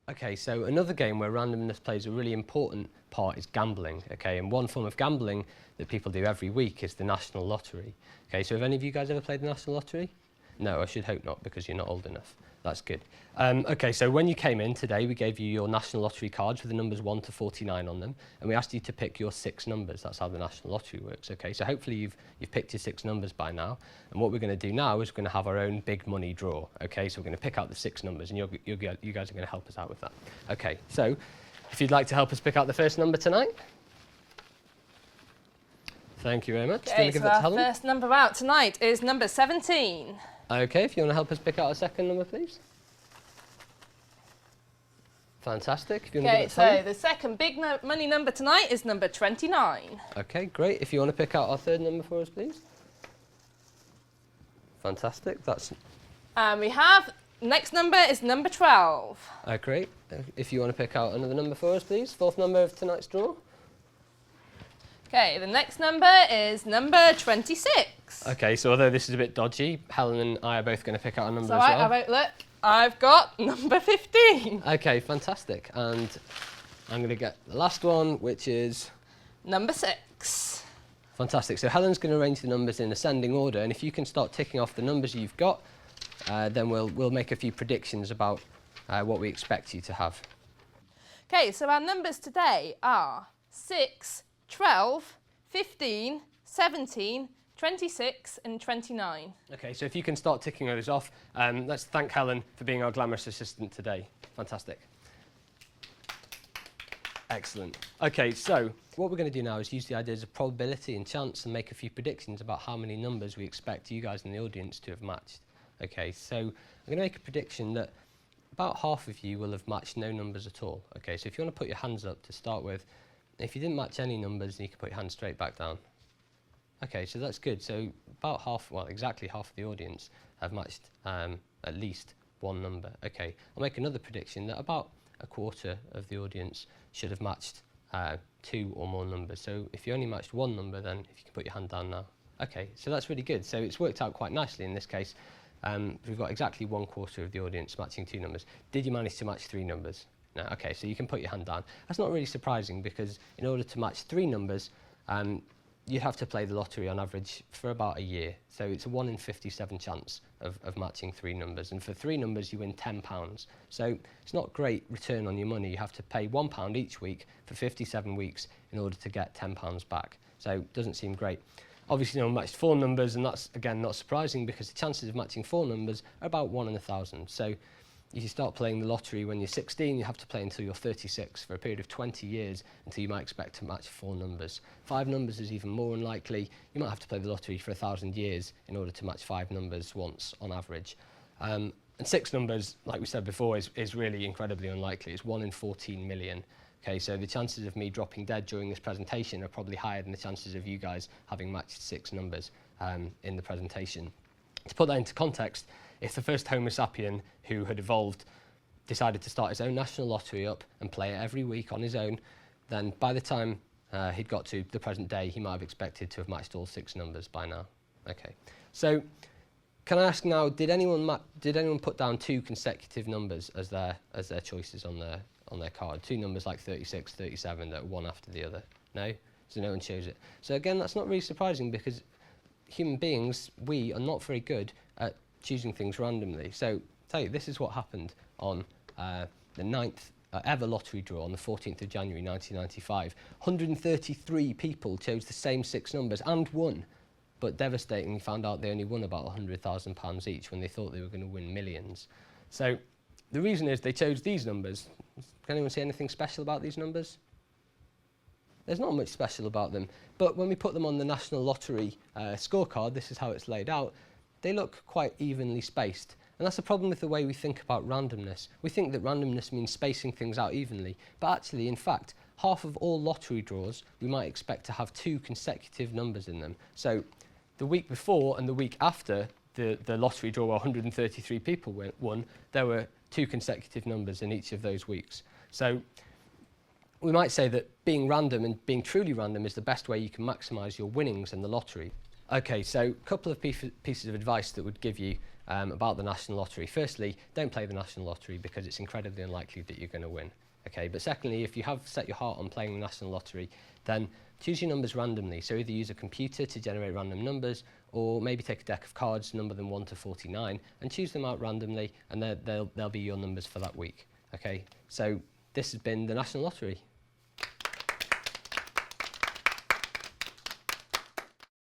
Okay, so another game where randomness plays a really important part is gambling, okay? And one form of gambling that people do every week is the National Lottery. Okay, so have any of you guys ever played the National Lottery? No, I should hope not, because you're not old enough. That's good. Okay, so when you came in today, we gave you your National Lottery cards with the numbers 1 to 49 on them, and we asked you to pick your 6 numbers. That's how the National Lottery works, okay? So hopefully you've picked your 6 numbers by now, and what we're going to do now is we're going to have our own big money draw, okay? So we're going to pick out the 6 numbers, and you guys are going to help us out with that. Okay, so if you'd like to help us pick out the first number tonight. Thank you very much. Okay, so our first number out tonight is number 17. Okay, if you want to help us pick out a second number, please. Fantastic. If you want to give it to Helen. The second big money number tonight is number 29. Okay, great. If you want to pick out our third number for us, please. Fantastic. And we have, next number is number 12. Great. If you want to pick out another number for us, please. Fourth number of tonight's draw. Okay, the next number is number 26. Okay, so although this is a bit dodgy, Helen and I are both going to pick out a number as well. Look, I've got number 15. Okay, fantastic. And I'm going to get the last one, which is... number 6. Fantastic. So Helen's going to arrange the numbers in ascending order, and if you can start ticking off the numbers you've got, then we'll make a few predictions about what we expect you to have. Okay, so our numbers today are 6, 12, 15, 17, 26 and 29. Okay, so if you can start ticking those off, let's thank Helen for being our glamorous assistant today. Fantastic. Excellent. Okay, so what we're going to do now is use the ideas of probability and chance and make a few predictions about how many numbers we expect you guys in the audience to have matched. Okay, so I'm going to make a prediction that about half of you will have matched no numbers at all. Okay, so if you want to put your hands up to start with, if you didn't match any numbers, then you can put your hand straight back down. Okay, so that's good. So about half, well, exactly half of the audience have matched at least one number. Okay, I'll make another prediction that about a quarter of the audience should have matched 2 or more numbers. So if you only matched one number, then if you can put your hand down now. Okay, so that's really good. So it's worked out quite nicely in this case. We've got exactly 1/4 of the audience matching 2 numbers. Did you manage to match 3 numbers? No, okay, so you can put your hand down. That's not really surprising because in order to match 3 numbers, you'd have to play the lottery on average for about a year. So it's a 1 in 57 chance of matching 3 numbers. And for 3 numbers, you win £10. So it's not great return on your money. You have to pay £1 each week for 57 weeks in order to get £10 back. So it doesn't seem great. Obviously, no one matched 4 numbers, and that's, again, not surprising because the chances of matching 4 numbers are about 1 in 1,000. So if you start playing the lottery when you're 16, you have to play until you're 36 for a period of 20 years until you might expect to match 4 numbers. 5 numbers is even more unlikely. You might have to play the lottery for 1,000 years in order to match 5 numbers once on average. And 6 numbers, like we said before, is really incredibly unlikely. It's 1 in 14 million. Okay, so the chances of me dropping dead during this presentation are probably higher than the chances of you guys having matched 6 numbers in the presentation. To put that into context, if the first Homo sapien who had evolved decided to start his own national lottery up and play it every week on his own, then by the time he'd got to the present day, he might have expected to have matched all 6 numbers by now. Okay, so can I ask now, did anyone put down 2 consecutive numbers as their choices on their card? 2 numbers like 36, 37 that are one after the other? No? So no one chose it. So again, that's not really surprising because human beings, we are not very good at choosing things randomly. So I'll tell you, this is what happened on the 9th ever lottery draw on the 14th of January 1995. 133 people chose the same 6 numbers and won, but devastatingly found out they only won about £100,000 each when they thought they were going to win millions. So the reason is they chose these numbers. Can anyone see anything special about these numbers? There's not much special about them, but when we put them on the National Lottery scorecard, this is how it's laid out, they look quite evenly spaced. And that's a problem with the way we think about randomness. We think that randomness means spacing things out evenly, but actually, in fact, half of all lottery draws we might expect to have 2 consecutive numbers in them. So the week before and the week after the lottery draw where 133 people won, there were 2 consecutive numbers in each of those weeks. So we might say that being random and being truly random is the best way you can maximise your winnings in the lottery. Okay, so a couple of pieces of advice that would give you about the National Lottery. Firstly, don't play the National Lottery because it's incredibly unlikely that you're going to win. Okay, but secondly, if you have set your heart on playing the National Lottery, then choose your numbers randomly. So either use a computer to generate random numbers, or maybe take a deck of cards, number them 1 to 49, and choose them out randomly, and they'll be your numbers for that week. Okay, so this has been the National Lottery.